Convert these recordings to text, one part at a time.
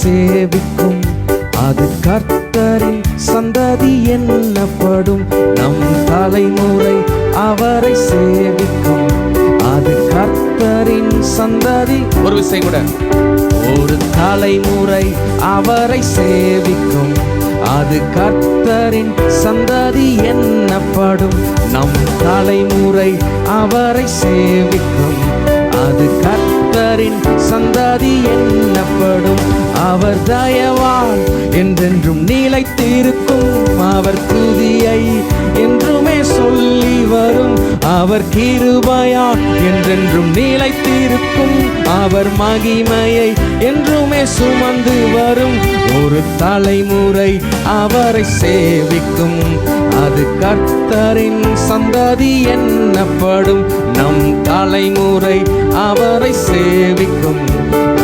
சேவிக்கும், அது கர்த்தரின் சந்ததி என்னப்படும். நம் தலைமுறை அவரை சேவிக்கும், அது கர்த்தரின் சந்ததி. ஒரு விஷயம் கூட, ஒரு தலைமுறை அவரை சேவிக்கும், அது கர்த்தரின் சந்ததி என்னப்படும். நம் தலைமுறை அவரை சேவிக்கும், அது கர்த்தரின் சந்ததி என்னப்படும். அவர் தயவால் என்றென்றும் நிலைத்திருக்கும், அவர் துதியை என்றுமே சொல்லி வரும். அவர் கிருபையால் என்றென்றும் நிலைத்திருக்கும், அவர் மகிமையை என்றுமே சுமந்து வரும். ஒரு தலைமுறை அவரை சேவிக்கும், அது கர்த்தரின் சந்ததி என்னப்படும். நம் தலைமுறை அவரை சேவிக்கும்,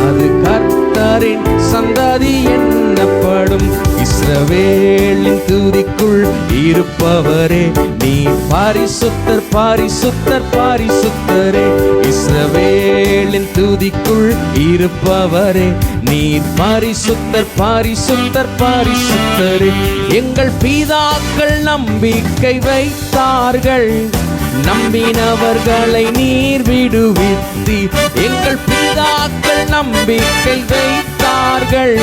அது கர்த்தரின் சந்ததி என்னப்படும். இஸ்ரவேலின் துதிக்குள் இருப்பவரே, நீ பரிசுத்தர் பரிசுத்தர் பரிசுத்தரே. இஸ்ரவேலின் துதிக்குள் இருப்பவரே, நீ பரிசுத்தர் பரிசுத்தர் பரிசுத்தரே. எங்கள் பிதாக்கள் நம்பிக்கை வைத்தார்கள், நம்பினவர்களை நீர் விடுவித்தி. எங்கள் பிதாக்கள் நம்பிக்கை வைத்தார்கள்,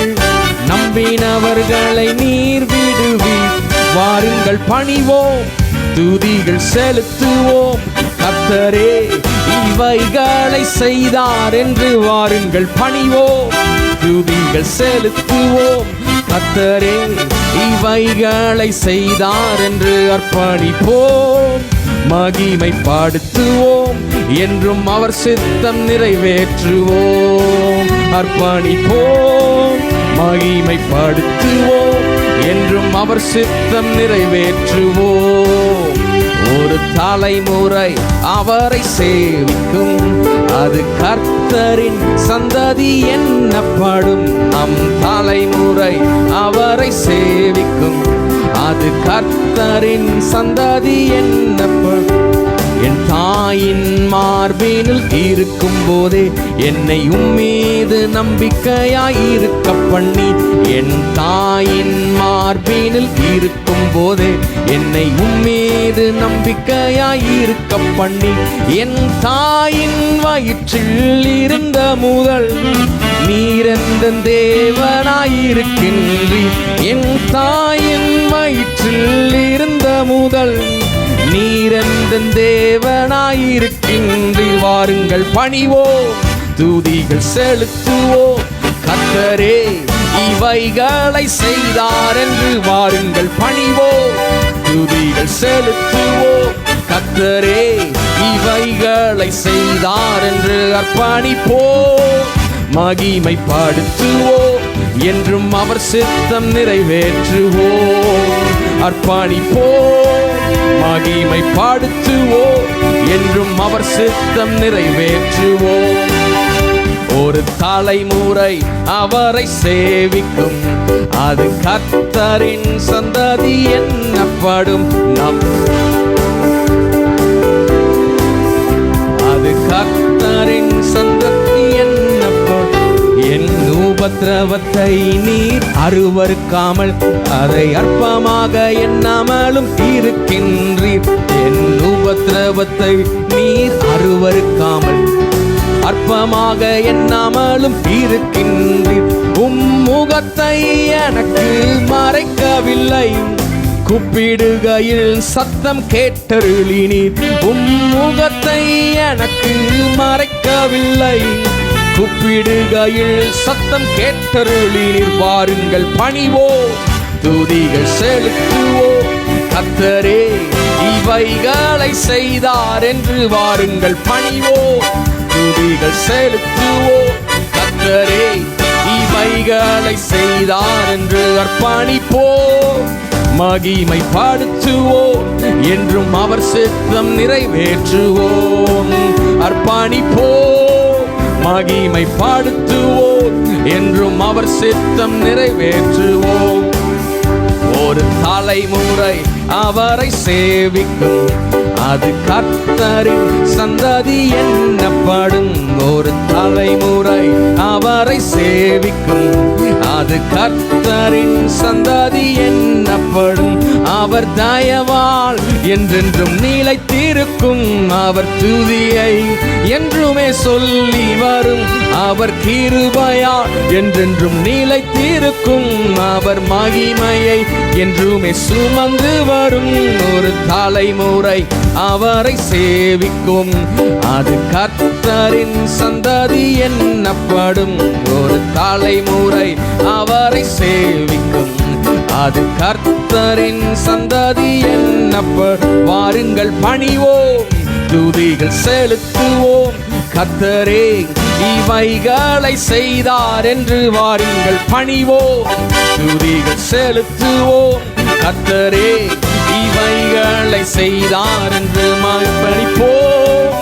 நம்பினவர்களை நீர் விடுவி. வாருங்கள் பணிவோம், துதிகள் செலுத்துவோம், கர்த்தரே இவைகளை செய்தார் என்று. வாருங்கள் பணிவோம், துதிகள் செலுத்துவோம், கர்த்தரே இவைகளை செய்தார் என்று. அர்ப்பணிப்போம், மகிமைப்படுத்துவோம், என்றும் அவர் சித்தம் நிறைவேற்றுவோம். அர்ப்பணிப்போம், மகிமைப்படுத்துவோம், என்றும் அவர் சித்தம் நிறைவேற்றுவோம். ஒரு தலைமுறை அவரை சேவிக்கும், அது கர்த்தரின் சந்ததி என்னப்படும். நம் தலைமுறை அவரை சேவிக்கும், அது கர்த்தரின் சந்ததி என்னப்படும். என் தாயின் மார்பினில் இருக்கும் போதே என்னை உம்மீது நம்பிக்கையாயிருக்க பண்ணி. என் தாயின் மார்பினில் இருக்கும் போதே என்னை உம்மீது நம்பிக்கையாயிருக்க பண்ணி. என் தாயின் வயிற்றில் இருந்த முதல் நீரெந்த தேவனாயிருக்கின்றீர். என் தாயின் வயிற்றில் இருந்த முதல் நீரெந்த தேவனாயிருக்கின்றீர். வாருங்கள் பணிவோம், துதிகள் செலுத்துவோம், கர்த்தரே இவைகளை செய்தார் என்று. வாருங்கள் பணிவோம், துதிகள் செலுத்துவோம், கர்த்தரே இவைகளை செய்தார் என்று. அர்ப்பணிப்போம், மகிமைப்படுத்துவோம், என்றும் அவர் சித்தம் நிறைவேற்றுவோம். அர்ப்பணிப்போம், மகிமைப்படுத்துவோம், என்றும் அவர் சித்தம் நிறைவேற்றுவோம். ஒரு தலைமுறை அவரை சேவிக்கும், அது கர்த்தரின் சந்ததி என்னப்படும். அது கர்த்தரின் சந்ததி என்னப்படும். என் உபத்திரவத்தை நீர் அருவருக்காமல், அதை அற்பமாக எண்ணாமலும் இருக்கின்றீர். என் உபத்திரவத்தை நீர் அருவருக்காமல், அற்பமாக எண்ணாமலும் இருக்கின்றீர். முகத்தை எனக்கு மறைக்கவில்லை, கூப்பிடுகையில் சத்தம் கேட்டருளினீர். முகத்தை எனக்கு மறைக்கவில்லை, கூப்பிடுகையில் சத்தம் கேட்டருளினீர். வாருங்கள் பணிவோம், துதிகள் செலுத்துவோம், கர்த்தரே இவைகளை செய்தார் என்று. வாருங்கள் பணிவோம், துதிகள் செலுத்துவோம், கர்த்தரே இவைகளை செய்தார் என்று. அர்ப்பணிப்போம், மகிமைப்படுத்துவோம், என்றும் அவர் சித்தம் நிறைவேற்றுவோம். அர்ப்பணிப்போம், மகிமைப்படுத்துவோம், என்றும் அவர் சித்தம் நிறைவேற்றுவோம். ஒரு ஒரு தலைமுறை அவரை சேவிக்கும், அது கர்த்தரின் சந்ததி என்னப்படும். ஒரு தலைமுறை அவரை சேவிக்கும், அது கர்த்தரின் சந்ததி என்னப்படும். அவர் தயவால் என்றென்றும் நிலைத்திருக்கும், அவர் துதியை என்றுமே சொல்லி வரும். அவர் கிருபையால் என்றென்றும் நிலைத்திருக்கும், அவர் மகிமையை என்றுமே சுமந்து வரும். ஒரு தலைமுறை அவரை சேவிக்கும், அது கர்த்தரின் சந்ததி என்னப்படும். ஒரு தலைமுறை அவரை சேவிக்கும், அது கர்த்தரின் சந்ததி என்னப்படும். வாருங்கள் பணிவோம், துதிகள் செலுத்துவோம், கர்த்தரே இவைகளை செய்தார் என்று. வாருங்கள் பணிவோம், துதிகள் செலுத்துவோம், கர்த்தரே இவைகளை செய்தார் என்று. பணிப்போம்,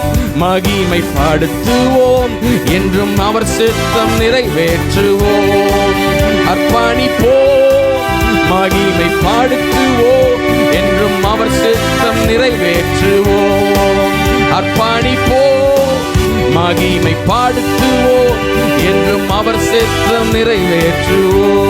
மகிமைப்படுத்துவோம், என்றும் அவர் சித்தம் நிறைவேற்றுவோம். அர்ப்பணிப்போம், மகிமைப்படுத்துவோம், என்றும் அவர் சித்தம் நிறைவேற்றுவோம். அர்ப்பணிப்போம், மகிமைப்படுத்துவோம், என்றும் அவர் சித்தம் நிறைவேற்றுவோம்.